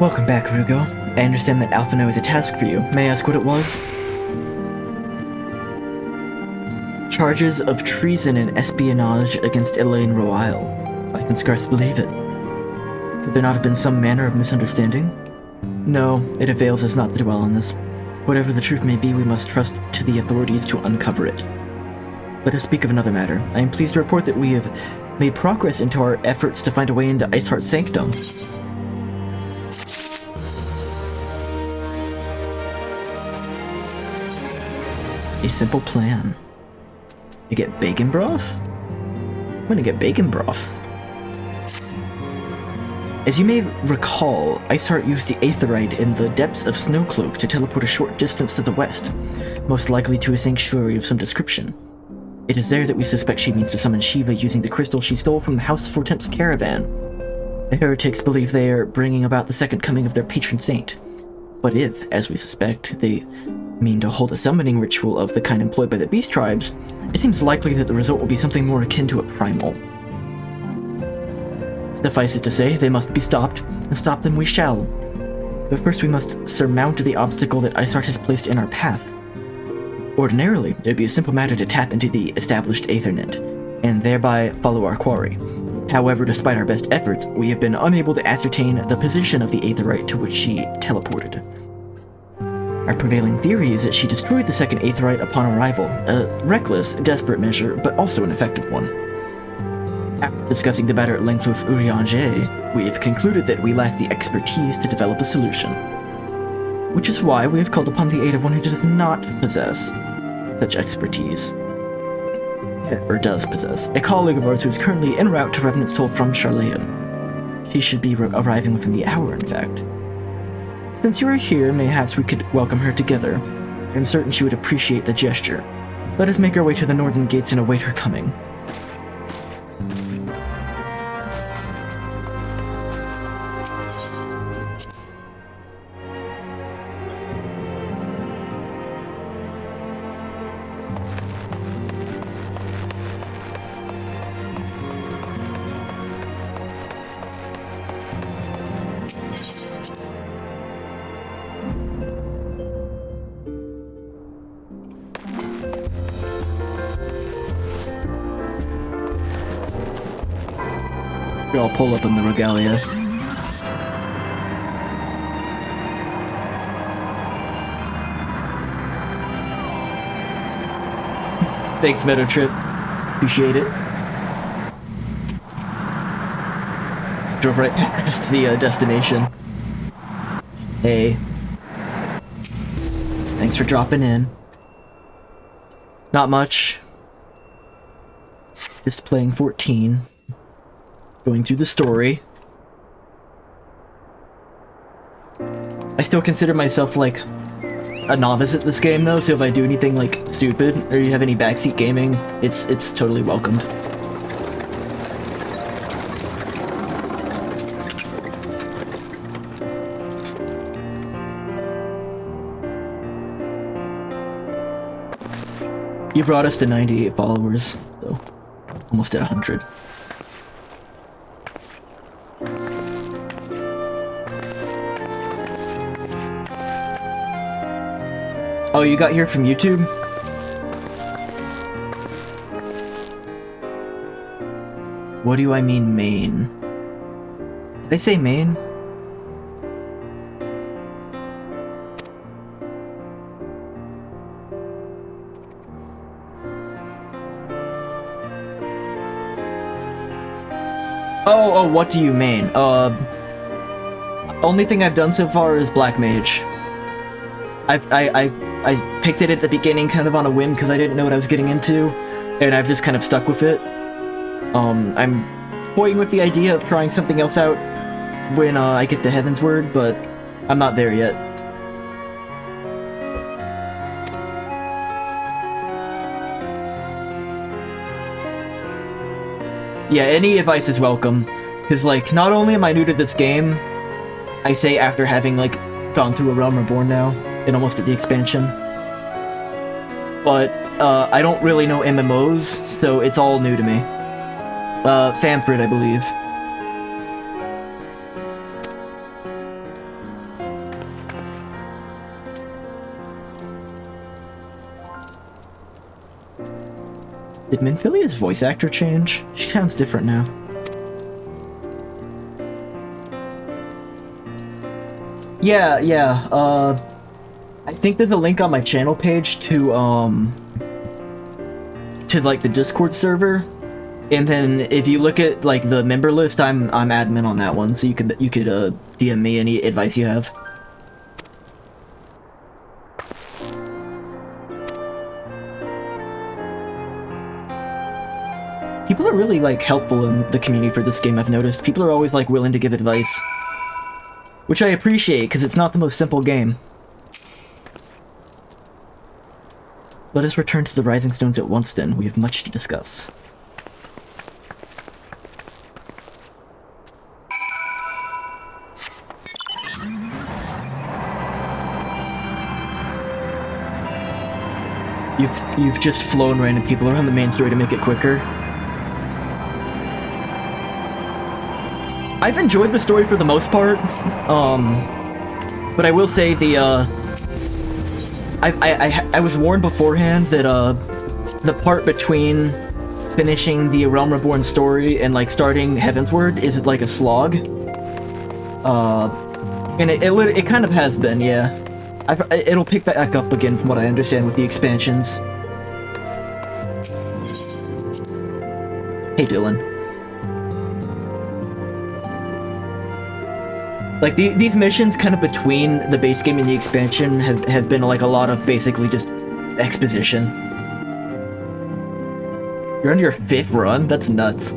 Welcome back, Rugo. I understand that Alphino is a task for you. May I ask what it was? Charges of treason and espionage against Elaine Royale. I can scarce believe it. Could there not have been some manner of misunderstanding? No, it avails us not to dwell on this. Whatever the truth may be, we must trust to the authorities to uncover it. Let us speak of another matter. I am pleased to report that we have made progress into our efforts to find a way into Iceheart's sanctum. A simple plan. You get bacon broth? I'm gonna get bacon broth. As you may recall, Iceheart used the Aetheryte in the depths of Snowcloak to teleport a short distance to the west, most likely to a sanctuary of some description. It is there that we suspect she means to summon Shiva using the crystal she stole from the House Fortemp's caravan. The heretics believe they are bringing about the second coming of their patron saint. But if, as we suspect, they mean to hold a summoning ritual of the kind employed by the beast tribes, it seems likely that the result will be something more akin to a primal. Suffice it to say, they must be stopped, and stop them we shall. But first we must surmount the obstacle that Iceheart has placed in our path. Ordinarily, it would be a simple matter to tap into the established Aethernet, and thereby follow our quarry. However, despite our best efforts, we have been unable to ascertain the position of the Aetherite to which she teleported. Our prevailing theory is that she destroyed the second Aetherite upon arrival, a reckless, desperate measure, but also an effective one. After discussing the matter at length with Urianger, we have concluded that we lack the expertise to develop a solution. Which is why we have called upon the aid of one who does not possess such expertise. Or does possess. A colleague of ours who is currently en route to Revenant's Soul from Charleon. She should be arriving within the hour, in fact. Since you are here, mayhaps we could welcome her together. I am certain she would appreciate the gesture. Let us make our way to the northern gates and await her coming. I'll pull up in the regalia. Thanks, Meadow Trip. Appreciate it. Drove right past the destination. Hey. Thanks for dropping in. Not much. Just playing 14. Going through the story. I still consider myself like a novice at this game though, so if I do anything like stupid or you have any backseat gaming, it's totally welcomed. You brought us to 98 followers, so almost at 100. Oh, you got here from YouTube? What do I mean main? Did I say main? Oh, what do you mean? Only thing I've done so far is Black Mage. I picked it at the beginning kind of on a whim because I didn't know what I was getting into, and I've just kind of stuck with it. I'm toying with the idea of trying something else out when I get to Heavensward, but I'm not there yet. Yeah, any advice is welcome, because, like, not only am I new to this game, I say after having, like, gone through a Realm Reborn now, and almost at the expansion, but, I don't really know MMOs, so it's all new to me. Famfrit, I believe. Did Minfilia's voice actor change? She sounds different now. Yeah, I think there's a link on my channel page to like the Discord server, and then if you look at like the member list, I'm admin on that one, so you could DM me any advice you have. People are really, like, helpful in the community for this game, I've noticed. People are always, like, willing to give advice. Which I appreciate, because it's not the most simple game. Let us return to the Rising Stones at once, then. We have much to discuss. You've just flown random people around the main story to make it quicker. I've enjoyed the story for the most part, but I will say the, I was warned beforehand that, the part between finishing the Realm Reborn story and, like, starting Heavensward is, like, a slog. And it kind of has been, yeah. It'll pick back up again from what I understand with the expansions. Hey, Dylan. Like, these missions kind of between the base game and the expansion have been, like, a lot of basically just exposition. You're on your 5th run? That's nuts.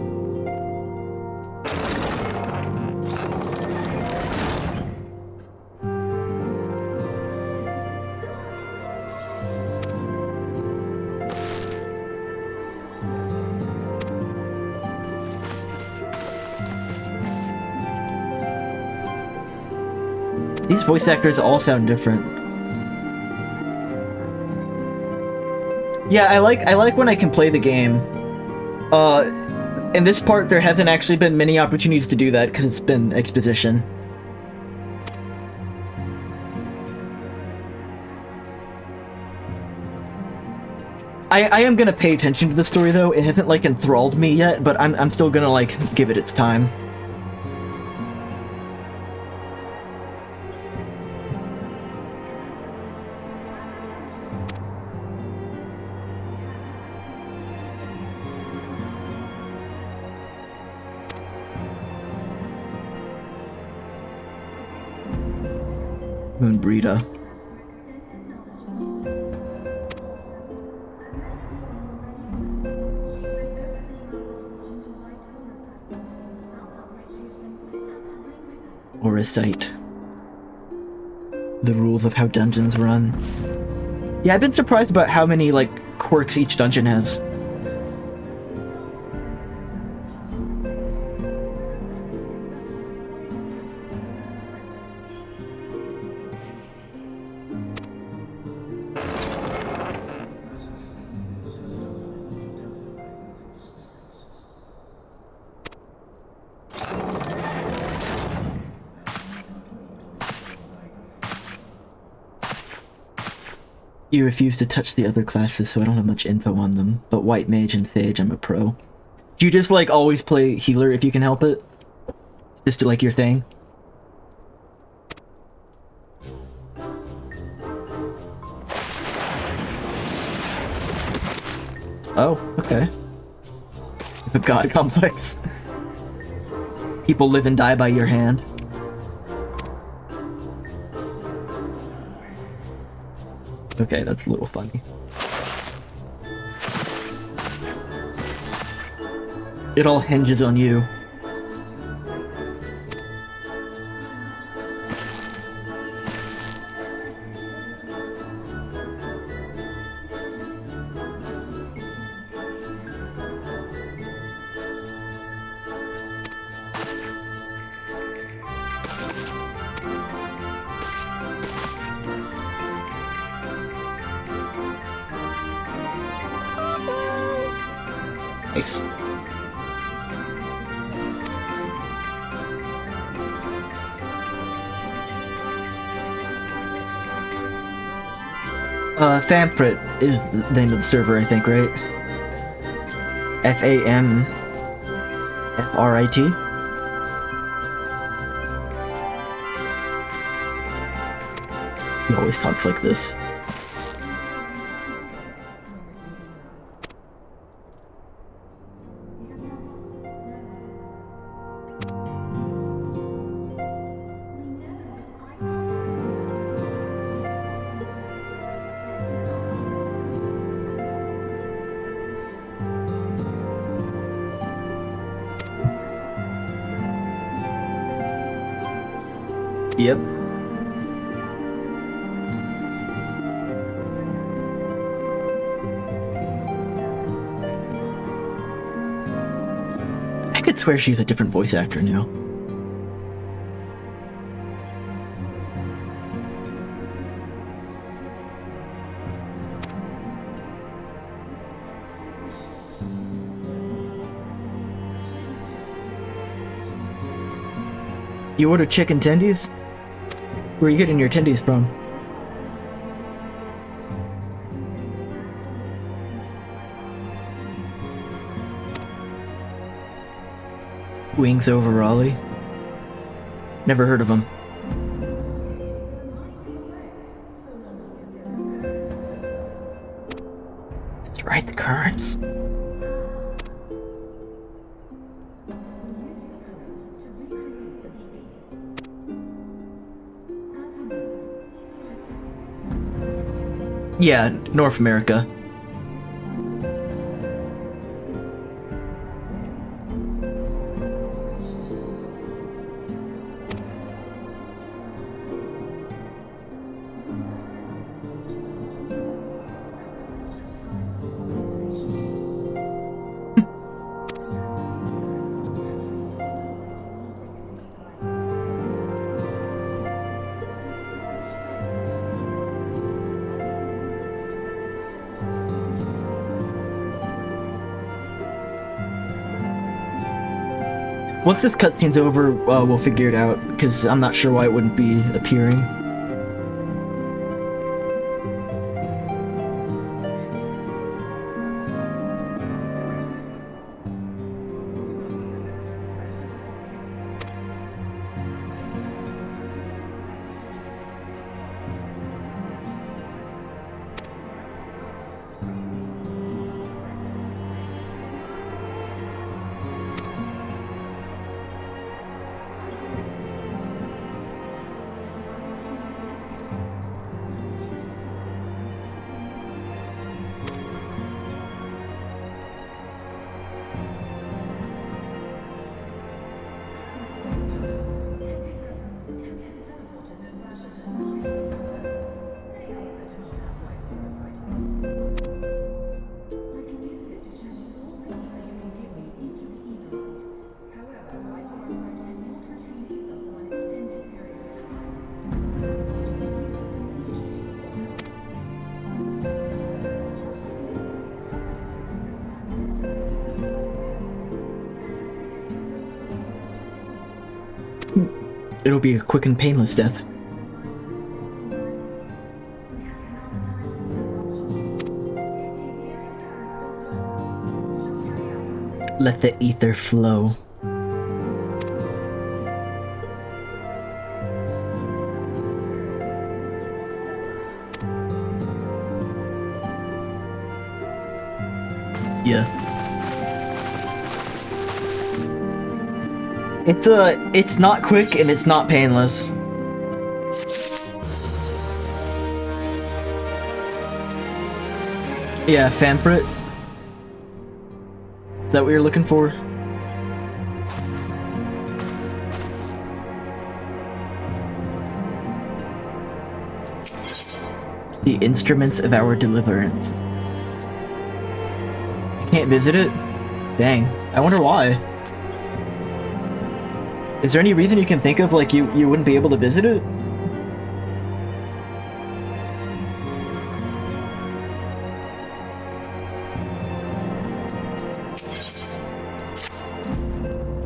These voice actors all sound different. Yeah, I like when I can play the game. In this part, there hasn't actually been many opportunities to do that because it's been exposition. I am gonna pay attention to the story though. It hasn't, like, enthralled me yet, but I'm still gonna, like, give it its time. Moonbreeder. Or a site. The rules of how dungeons run. Yeah, I've been surprised about how many, like, quirks each dungeon has. You refuse to touch the other classes, so I don't have much info on them, but White Mage and Sage, I'm a pro. Do you just like always play healer if you can help it? Just like your thing? Oh, okay. The god complex. People live and die by your hand. Okay, that's a little funny. It all hinges on you. Nice. Famfrit is the name of the server, I think, right? F-A-M-F-R-I-T? He always talks like this. Yep. I could swear she's a different voice actor now. You order chicken tendies? Where are you getting your tendies from? Wings over Raleigh? Never heard of them. Just right the currents. Yeah, North America. Once this cutscene's over, we'll figure it out, because I'm not sure why it wouldn't be appearing. It'll be a quick and painless death. Let the ether flow. Yeah. It's not quick and it's not painless. Yeah, Famfrit. Is that what you're looking for? The instruments of our deliverance. I can't visit it? Dang. I wonder why. Is there any reason you can think of, like, you wouldn't be able to visit it?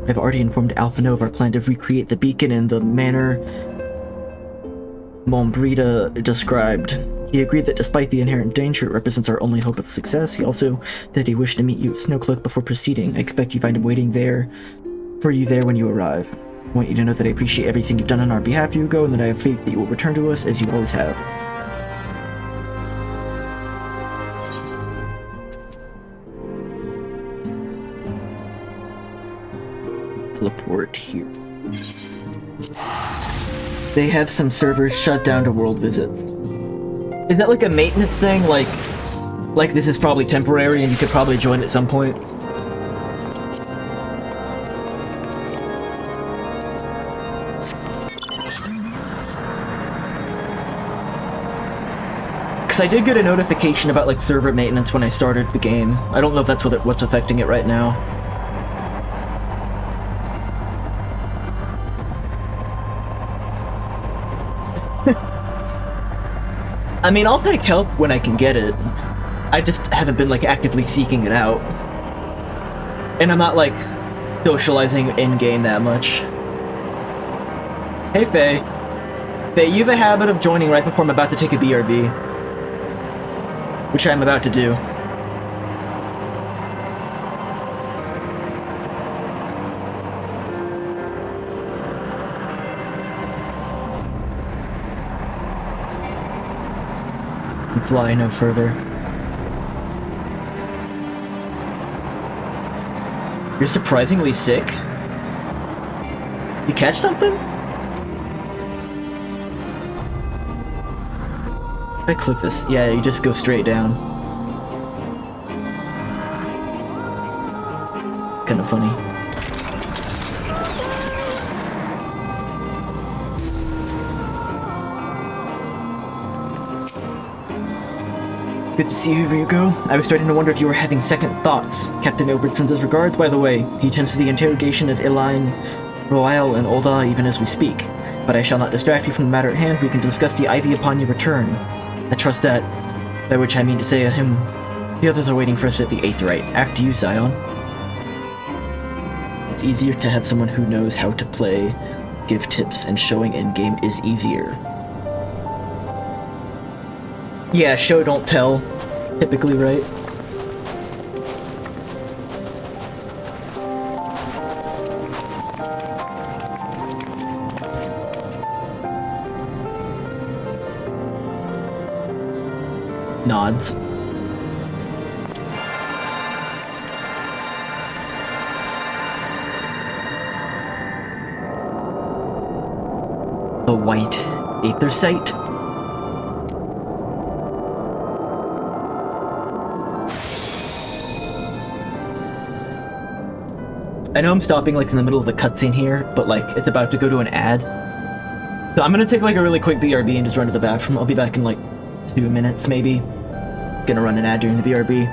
I've already informed Alphino of our plan to recreate the beacon in the manner Mombrita described. He agreed that despite the inherent danger, it represents our only hope of success. He also said he wished to meet you at Snowcloak before proceeding. I expect you find him waiting there for you there when you arrive. I want you to know that I appreciate everything you've done on our behalf, Hugo, and that I have faith that you will return to us as you always have. Teleport here. They have some servers shut down to world visits. Is that like a maintenance thing? Like this is probably temporary and you could probably join at some point? Because I did get a notification about like server maintenance when I started the game. I don't know if that's what's affecting it right now. I mean, I'll take help when I can get it. I just haven't been, like, actively seeking it out. And I'm not, like, socializing in-game that much. Hey, Faye. Faye, you have a habit of joining right before I'm about to take a BRB. Which I'm about to do. Fly no further. You're surprisingly sick? You catch something? If I click this, yeah, you just go straight down. It's kind of funny. Good to see you, Ryugo. I was starting to wonder if you were having second thoughts. Captain Ilbert sends his regards, by the way. He attends to the interrogation of Elaine, Royal, and Olda even as we speak. But I shall not distract you from the matter at hand. We can discuss the Ivy upon your return. I trust that, by which I mean to say him. The others are waiting for us at the Aetheryte. After you, Zion. It's easier to have someone who knows how to play, give tips, and showing in-game is easier. Yeah, show don't tell, typically, right? Nods. The White Aethersite? I know I'm stopping like in the middle of the cutscene here, but like it's about to go to an ad. So I'm gonna take like a really quick BRB and just run to the bathroom. I'll be back in like 2 minutes maybe. Gonna run an ad during the BRB.